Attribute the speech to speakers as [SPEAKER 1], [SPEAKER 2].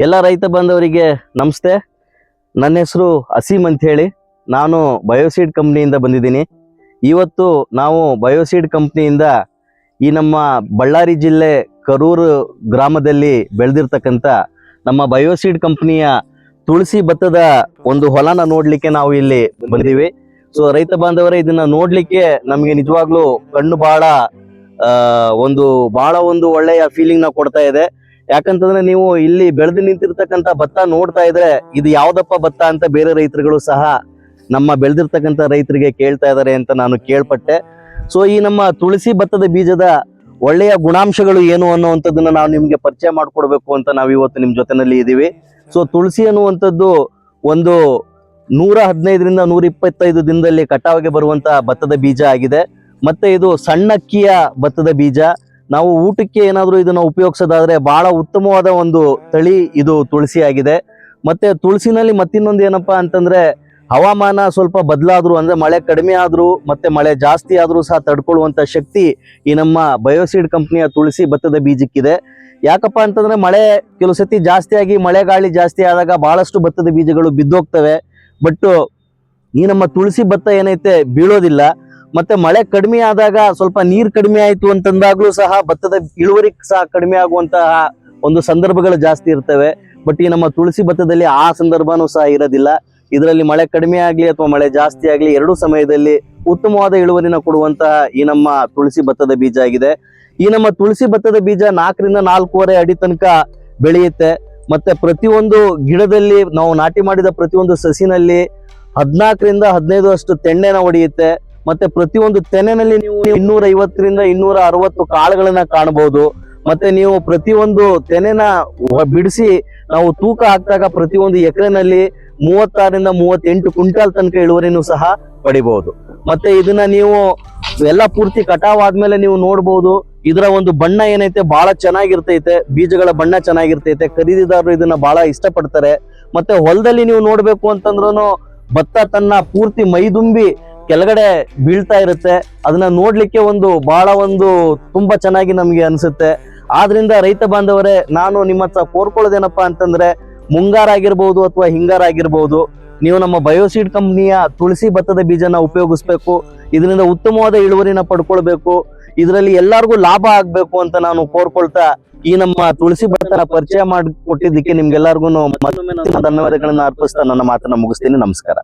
[SPEAKER 1] ಎಲ್ಲ ರೈತ ಬಾಂಧವರಿಗೆ ನಮಸ್ತೆ. ನನ್ನ ಹೆಸರು ಅಸೀಮ್ ಅಂತ ಹೇಳಿ, ನಾನು ಬಯೋಸೀಡ್ ಕಂಪ್ನಿಯಿಂದ ಬಂದಿದ್ದೀನಿ. ಇವತ್ತು ನಾವು ಬಯೋಸೀಡ್ ಕಂಪ್ನಿಯಿಂದ ಈ ನಮ್ಮ ಬಳ್ಳಾರಿ ಜಿಲ್ಲೆ ಕರೂರು ಗ್ರಾಮದಲ್ಲಿ ಬೆಳೆದಿರ್ತಕ್ಕಂಥ ನಮ್ಮ ಬಯೋಸೀಡ್ ಕಂಪ್ನಿಯ ತುಳಸಿ ಭತ್ತದ ಒಂದು ಹೊಲನ ನೋಡ್ಲಿಕ್ಕೆ ನಾವು ಇಲ್ಲಿ ಬಂದಿದ್ದೀವಿ. ಸೊ ರೈತ ಬಾಂಧವರೇ, ಇದನ್ನ ನೋಡ್ಲಿಕ್ಕೆ ನಮಗೆ ನಿಜವಾಗ್ಲೂ ಕಣ್ಣು ಬಹಳ ಒಂದು ಒಳ್ಳೆಯ ಫೀಲಿಂಗ್ ನ ಕೊಡ್ತಾ ಇದೆ. ಯಾಕಂತಂದ್ರೆ ನೀವು ಇಲ್ಲಿ ಬೆಳೆದು ನಿಂತಿರ್ತಕ್ಕಂಥ ಭತ್ತ ನೋಡ್ತಾ ಇದ್ರೆ ಇದು ಯಾವ್ದಪ್ಪ ಭತ್ತ ಅಂತ ಬೇರೆ ರೈತರುಗಳು ಸಹ ನಮ್ಮ ಬೆಳೆದಿರ್ತಕ್ಕಂಥ ರೈತರಿಗೆ ಕೇಳ್ತಾ ಇದ್ದಾರೆ ಅಂತ ನಾನು ಕೇಳ್ಪಟ್ಟೆ. ಸೊ ಈ ನಮ್ಮ ತುಳಸಿ ಭತ್ತದ ಬೀಜದ ಒಳ್ಳೆಯ ಗುಣಾಂಶಗಳು ಏನು ಅನ್ನುವಂಥದ್ದನ್ನ ನಾವು ನಿಮ್ಗೆ ಪರಿಚಯ ಮಾಡ್ಕೊಡ್ಬೇಕು ಅಂತ ನಾವು ಇವತ್ತು ನಿಮ್ ಜೊತೆನಲ್ಲಿ ಇದೀವಿ. ಸೊ ತುಳಸಿ ಅನ್ನುವಂಥದ್ದು ಒಂದು 115ರಿಂದ 125 ದಿನದಲ್ಲಿ ಕಟಾವಿಗೆ ಬರುವಂತ ಭತ್ತದ ಬೀಜ ಆಗಿದೆ. ಮತ್ತೆ ಇದು ಸಣ್ಣ ಅಕ್ಕಿಯ ಭತ್ತದ ಬೀಜ. ನಾವು ಊಟಕ್ಕೆ ಏನಾದರೂ ಇದನ್ನ ಉಪಯೋಗಿಸೋದಾದ್ರೆ ಬಹಳ ಉತ್ತಮವಾದ ಒಂದು ತಳಿ ಇದು ತುಳಸಿ ಆಗಿದೆ. ಮತ್ತೆ ತುಳಸಿನಲ್ಲಿ ಮತ್ತಿನ್ನೊಂದು ಏನಪ್ಪಾ ಅಂತಂದ್ರೆ, ಹವಾಮಾನ ಸ್ವಲ್ಪ ಬದಲಾದ್ರು ಅಂದ್ರೆ ಮಳೆ ಕಡಿಮೆ ಆದ್ರೂ ಮತ್ತೆ ಮಳೆ ಜಾಸ್ತಿ ಆದ್ರೂ ಸಹ ತಡ್ಕೊಳ್ಳುವಂತ ಶಕ್ತಿ ಈ ನಮ್ಮ ಬಯೋಸೀಡ್ ಕಂಪ್ನಿಯ ತುಳಸಿ ಭತ್ತದ ಬೀಜಕ್ಕಿದೆ. ಯಾಕಪ್ಪ ಅಂತಂದ್ರೆ ಮಳೆ ಕೆಲವು ಸತಿ ಜಾಸ್ತಿ ಆಗಿ ಮಳೆ ಗಾಳಿ ಜಾಸ್ತಿ ಆದಾಗ ಬಹಳಷ್ಟು ಭತ್ತದ ಬೀಜಗಳು ಬಿದ್ದೋಗ್ತವೆ. ಬಟ್ ಈ ನಮ್ಮ ತುಳಸಿ ಭತ್ತ ಏನೈತೆ ಬೀಳೋದಿಲ್ಲ. ಮತ್ತೆ ಮಳೆ ಕಡಿಮೆ ಆದಾಗ ಸ್ವಲ್ಪ ನೀರು ಕಡಿಮೆ ಆಯ್ತು ಅಂತಂದಾಗ್ಲೂ ಸಹ ಭತ್ತದ ಇಳುವರಿ ಸಹ ಕಡಿಮೆ ಆಗುವಂತಹ ಒಂದು ಸಂದರ್ಭಗಳು ಜಾಸ್ತಿ ಇರ್ತವೆ. ಬಟ್ ಈ ನಮ್ಮ ತುಳಸಿ ಭತ್ತದಲ್ಲಿ ಆ ಸಂದರ್ಭನೂ ಸಹ ಇರೋದಿಲ್ಲ. ಇದರಲ್ಲಿ ಮಳೆ ಕಡಿಮೆ ಆಗ್ಲಿ ಅಥವಾ ಮಳೆ ಜಾಸ್ತಿ ಆಗ್ಲಿ, ಎರಡೂ ಸಮಯದಲ್ಲಿ ಉತ್ತಮವಾದ ಇಳುವರಿನ ಕೊಡುವಂತಹ ಈ ನಮ್ಮ ತುಳಸಿ ಭತ್ತದ ಬೀಜ ಆಗಿದೆ. ಈ ನಮ್ಮ ತುಳಸಿ ಭತ್ತದ ಬೀಜ 4ರಿಂದ 4.5 ಅಡಿ ತನಕ ಬೆಳೆಯುತ್ತೆ. ಮತ್ತೆ ಪ್ರತಿಯೊಂದು ಗಿಡದಲ್ಲಿ ನಾವು ನಾಟಿ ಮಾಡಿದ ಪ್ರತಿಯೊಂದು ಸಸಿನಲ್ಲಿ 14ರಿಂದ 15 ಅಷ್ಟು ತೆಂಡೆನ ಹೊಡೆಯುತ್ತೆ. ಮತ್ತೆ ಪ್ರತಿಯೊಂದು ತೆನೆನಲ್ಲಿ ನೀವು 250ರಿಂದ 260 ಕಾಳುಗಳನ್ನ ಕಾಣಬಹುದು. ಮತ್ತೆ ನೀವು ಪ್ರತಿಯೊಂದು ತೆನೆನ ಬಿಡಿಸಿ ನಾವು ತೂಕ ಹಾಕಿದಾಗ ಪ್ರತಿಯೊಂದು ಎಕರೆನಲ್ಲಿ 36ರಿಂದ 38 ಕ್ವಿಂಟಾಲ್ ತನಕ ಇಳುವರಿನೂ ಸಹ ಪಡಿಬಹುದು. ಮತ್ತೆ ಇದನ್ನ ನೀವು ಎಲ್ಲ ಪೂರ್ತಿ ಕಟಾವ್ ಆದ್ಮೇಲೆ ನೀವು ನೋಡ್ಬೋದು, ಇದರ ಒಂದು ಬಣ್ಣ ಏನೈತೆ ಬಹಳ ಚೆನ್ನಾಗಿರ್ತೈತೆ. ಬೀಜಗಳ ಬಣ್ಣ ಚೆನ್ನಾಗಿರ್ತೈತೆ. ಖರೀದಿದಾರರು ಇದನ್ನ ಬಹಳ ಇಷ್ಟಪಡ್ತಾರೆ. ಮತ್ತೆ ಹೊಲದಲ್ಲಿ ನೀವು ನೋಡ್ಬೇಕು ಅಂತಂದ್ರೂ ಭತ್ತ ತನ್ನ ಪೂರ್ತಿ ಮೈದುಂಬಿ ಕೆಳಗಡೆ ಬೀಳ್ತಾ ಇರುತ್ತೆ. ಅದನ್ನ ನೋಡ್ಲಿಕ್ಕೆ ಬಹಳ ತುಂಬಾ ಚೆನ್ನಾಗಿ ನಮ್ಗೆ ಅನ್ಸುತ್ತೆ. ಆದ್ರಿಂದ ರೈತ ಬಾಂಧವರೇ, ನಾನು ನಿಮ್ಮ ಹತ್ರ ಕೋರ್ಕೊಳ್ಳೋದೇನಪ್ಪಾ ಅಂತಂದ್ರೆ, ಮುಂಗಾರ ಆಗಿರ್ಬೋದು ಅಥವಾ ಹಿಂಗಾರ ಆಗಿರ್ಬೋದು, ನೀವು ನಮ್ಮ ಬಯೋಸೀಡ್ ಕಂಪ್ನಿಯ ತುಳಸಿ ಭತ್ತದ ಬೀಜನ ಉಪಯೋಗಿಸ್ಬೇಕು. ಇದರಿಂದ ಉತ್ತಮವಾದ ಇಳುವರಿನ ಪಡ್ಕೊಳ್ಬೇಕು. ಇದರಲ್ಲಿ ಎಲ್ಲರಿಗೂ ಲಾಭ ಆಗ್ಬೇಕು ಅಂತ ನಾನು ಕೋರ್ಕೊಳ್ತಾ ಈ ನಮ್ಮ ತುಳಸಿ ಭತ್ತನ ಪರಿಚಯ ಮಾಡಿಕೊಟ್ಟಿದ್ದಕ್ಕೆ ನಿಮ್ಗೆಲ್ಲರಿಗೂ ಮತ್ತೊಮ್ಮೆ ಧನ್ಯವಾದಗಳನ್ನ ಅರ್ಪಿಸ್ತಾ ನನ್ನ ಮಾತನ್ನ ಮುಗಿಸ್ತೀನಿ. ನಮಸ್ಕಾರ.